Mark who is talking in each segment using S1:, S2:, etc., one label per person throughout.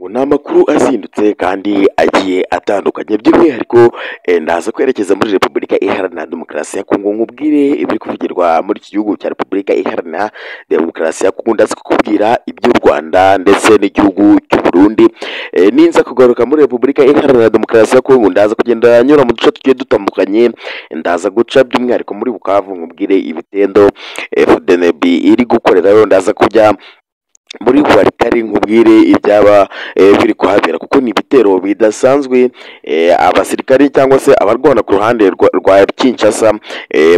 S1: Ni amakuru azindutse kandi agiye atandukanye by'umwihariko ndaza kwerekeza muri Repubulika Iharanira Demokarasi ya Kongo nkubwire ibiri kuvugirwa muri iki gihugu cya Repubulika Iharanira Demokarasi ya Kongo. Ndaza kukubwira iby'u Rwanda ndetse n'igihugu cy'u Burundi. Ninza kugaruka muri Repubulika Iharanira Demokarasi ya Kongo ndaza kugenda nyura mu duce tugiye dutandukanye, ndaza guca by'umwihariko muri Bukavu nkubwire ibitendo FDNB iri gukorerayo, ndaza kujya muri Walikari nkubwire ibyaba biri kuhabera kuko ni ibitero bidasanzwe abasirikari cyangwa se abarwana ku ruhande rwa Kinshasa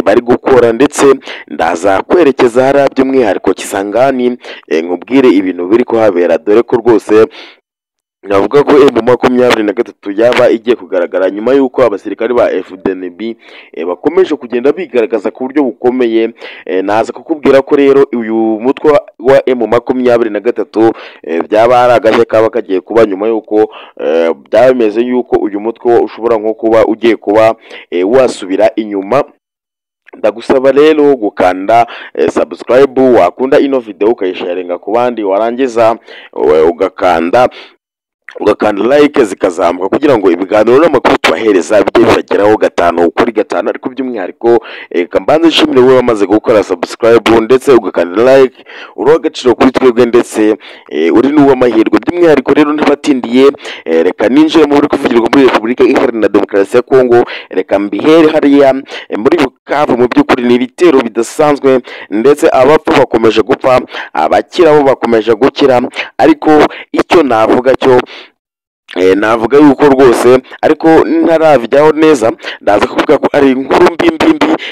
S1: bari gukora, ndetse ndaza kwerekeza hariya by'umwihariko Kisangani nkubwire ibintu biri kuhabera, dore ko rwose navuga ko M23 yaba igiye kugaragara nyuma y'uko abasirikari ba FDNB bakomeje kugenda bigaragaza ku buryo bukomeye. Naza kukubwira ko rero uyu mutwe wa M23 byaba ari agace kaba kagiye kuba nyuma y'uko byameze y'uko uyu mutwe ushobora nko kuba ugiye kuba wasubira inyuma. Ndagusaba rero gukanda subscribe, wakunda ino video ukayisharinga ku bandi, warangiza ugakanda like zikazamuka kugira ngo ibiganiro n'amakuru tubahereza bijye bibageraho gatanu kuri gatanu. Ariko by'umwihariko kambanze nshimire wowe wamaze gukora subscribe ndetse ugakanda like, uri agaciro kuri twebwe ndetse uri n'uw'amahirwe. By'umwihariko rero ntibatindiye reka ninjire muri kuvugirwa muri Repubulika Iharanira Demokarasi ya Kongo. Reka mbihere hariya muri Bukavu. Mu by'ukuri ni ibitero bidasanzwe ndetse abapfa bakomeje gupfa, abakira bo bakomeje gukira, ariko icyo navuga cyo navuga yuko rwose ariko ntarabijyaho neza, ndaza kuvuga ko ari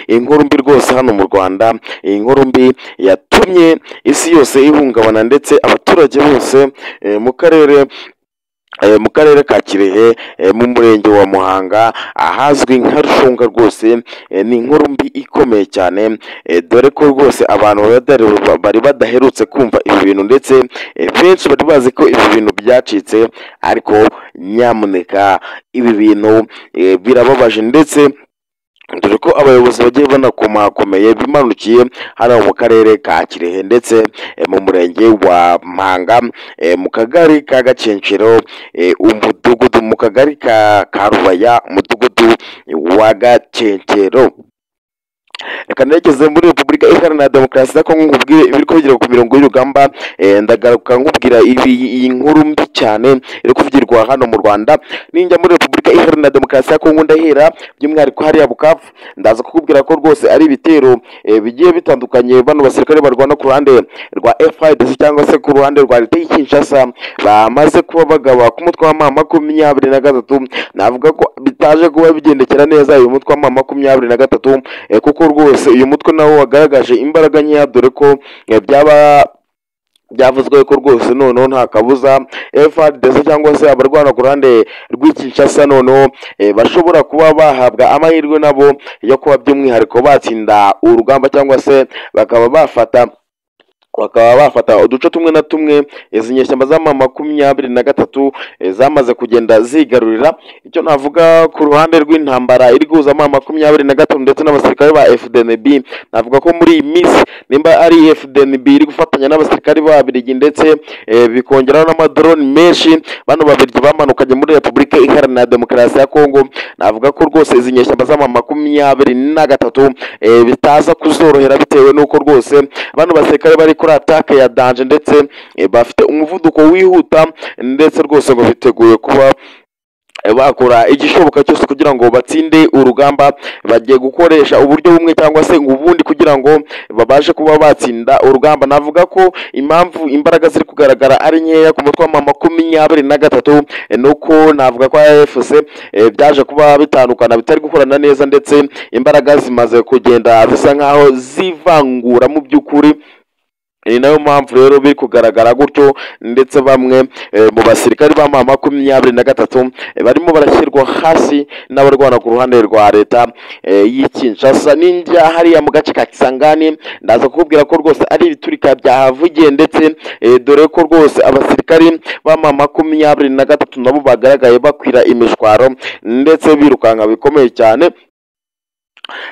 S1: inkuru mbi rwose hano mu Rwanda, inkuru mbi yatumye isi yose ihungabana ndetse abaturage bose mu karere ka Kirehe mu murenge wa Muhanga ahazwi nka Rushunga rwose ni inkuru mbi ikomeye cyane, dore ko rwose abantu bari badaherutse kumva ibi bintu ndetse benshi bari bazi ko ibi bintu byacitse, ariko nyamuneka ibi bintu birababaje ndetse dore ko abayobozi bagiye banakomakomeye bimanukiye hano mu karere ka Kirehe ndetse mu murenge wa Mpanga, mu kagari ka Gacencero, umudugudu mu kagari ka Rubaya, umudugudu wa Gacencero. Reka nerekeze muri Repubulika Iharanira Demokarasi ya Kongo nkubwire ibiri kuvugirwa ku mirongo y'urugamba. Ndagaruka nkubwira iyi nkuru mbi cyane iri kuvugirwa hano mu Rwanda. Ninjya muri Repubulika Iharanira Demokarasi ya Kongo ndahera by'umwihariko hariya Bukavu, ndaza kukubwira ko rwose ari ibitero bigiye bitandukanye bano basirikare barwana ku ruhande rwa FARDC cyangwa se ku ruhande rwa leta y'i Kinshasa bamaze kuba bagaba ku mutwe wa M23. Navuga ko bitaje kuba bigendekera neza uyu mutwe wa M23 kuko rwose uyu mutwe nawo wagaragaje imbaraga nkeya, dore ko byavuzwe ko rwose noneho nta kabuza FARDC cyangwa se abarwana ku ruhande rw'Kinshasa noneho bashobora kuba bahabwa amahirwe nabo yo kuba by'umwihariko batsinda urugamba cyangwa se bakaba bafata uduce tumwe na tumwe izi nyeshyamba za M23 zamaze kugenda zigarurira. Icyo navuga ku ruhande rw'intambara iri guhuza M23 ndetse n'abasirikare ba FDNB, navuga ko muri iyi minsi nimba ari FDNB iri gufatanya n'abasirikare b'Ababiligi ndetse bikongeraho n'amadrone menshi, bano Babirigi bamanukanye muri Repubulika Iharanira Demokarasi ya Kongo. Navuga ko rwose izi nyeshyamba za M23 bitaza kuzorohera bitewe n'uko rwose bano basirikare bari kuri atake ya danje ndetse bafite umuvuduko wihuta ndetse rwose ngo biteguye kuba bakora igishoboka cyose kugira ngo batsinde urugamba. Bagiye gukoresha uburyo bumwe cyangwa se ubundi kugira ngo babashe kuba batsinda urugamba. Navuga ko impamvu imbaraga ziri kugaragara ari nkeya ku mutwe wa M23 nuko navuga ko AFC byaje kuba bitandukana, bitari gukorana neza ndetse imbaraga zimaze kugenda zisa nkaho zivangura mu by'ukuri. Ni nayo mpamvu rero biri kugaragara gutyo ndetse bamwe mu basirikari ba M23 barimo barashyirwa hasi n'abarwana ku ruhande rwa leta y'i Kinshasa. Ninjya hariya mu gace ka Kisangani ndaza kukubwira ko rwose ari ibiturika byahavugiye ndetse dore ko rwose abasirikari ba M23 nabo bagaragaye bakwira imishwaro ndetse birukanka bikomeye cyane.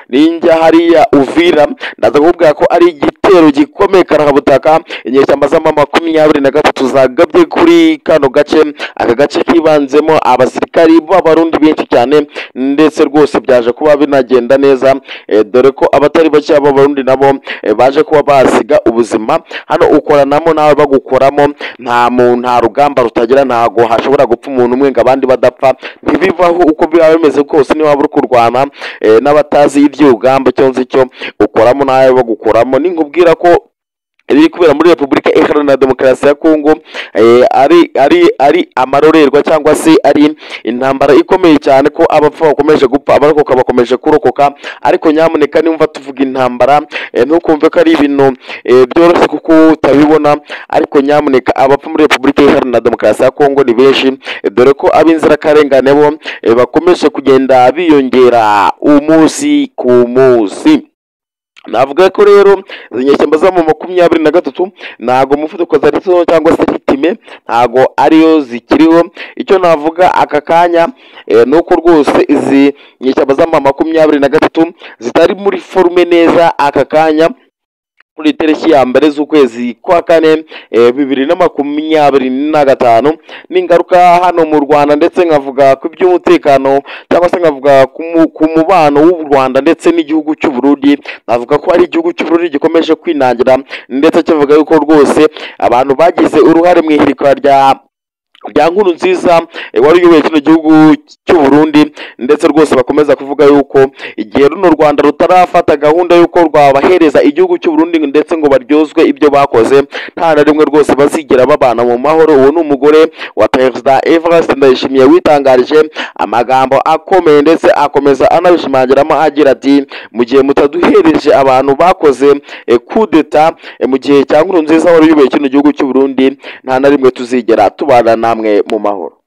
S1: ninjya hariya Uvira ndaza kuvuga ko ari igitero gikomeye karahabutaka inyeshyamba z'ama 23 zagabye kuri kano gace, aka gace kibanzemo abasirikari b'abarundi benshi cyane ndetse rwose byaje kuba binagenda neza, dore ko abatari bake b'abarundi nabo baje kuba basiga ubuzima. Hano ukoranamo nawe bagukoramo, nta rugamba rutagira, ntago hashobora gupfa umuntu umwe ngo abandi badapfa, ntibivaho uko biba bimeze kose. Niba uri kurwana n'abatazi iby'urugamba cyonze icyo ukoramo nawe bagukoramo. Ninkubwira ko ibiri kubera muri Repubulika Iharanira Demokarasi ya Kongo ari amarorerwa cyangwa se ari intambara ikomeye cyane, ko abapfa bakomeje gupfa, abarokoka bakomeje kurokoka. Ariko nyamuneka nimva tuvuga intambara ntukumve ko ari ibintu byoroshye kuko utabibona, ariko nyamuneka abapfa muri Repubulika Iharanira Demokarasi ya Kongo ni benshi, dore ko ab'inzirakarengane bo bakomeje kugenda biyongera umunsi ku munsi. Navuga ko rero inyeshyamba za 23 ntago umuvuduko zarizo cyangwa se ritime ntago ariyo zikiriho. Icyo navuga aka kanya nuko rwose izi nyeshyamba za 23 zitari muri forume neza aka kanya kuri tariki ya mbere z'ukwezi kwa kane 2025. N'ingaruka hano mu Rwanda, ndetse nkavuga ku by'umutekano cyangwa se nkavuga ku mubano w'u Rwanda ndetse n'igihugu cy'u Burundi. Navuga ko ari igihugu cy'u Burundi gikomeje kwinangira, ndetse kivuga yuko rwose abantu bagize uruhare mu ihirikwa rya Nkurunziza wari uyoboye kino gihugu cy'u Burundi, ndetse rwose bakomeza kuvuga yuko igihe runo Rwanda rutarafata gahunda yuko rwabahereza igihugu cy'u Burundi ndetse ngo baryozwe ibyo bakoze, nta na rimwe rwose bazigera babana mu mahoro. Uwo ni umugore wa Perezida Evariste Ndayishimiye witangarije amagambo akomeye, ndetse akomeza anabishimangiramo agira ati mu gihe mutaduhereje abantu bakoze kudeta mu gihe cya Nkurunziza wari uyoboye kino gihugu cy'u Burundi, nta na rimwe tuzigera tubana namwe mu mahoro.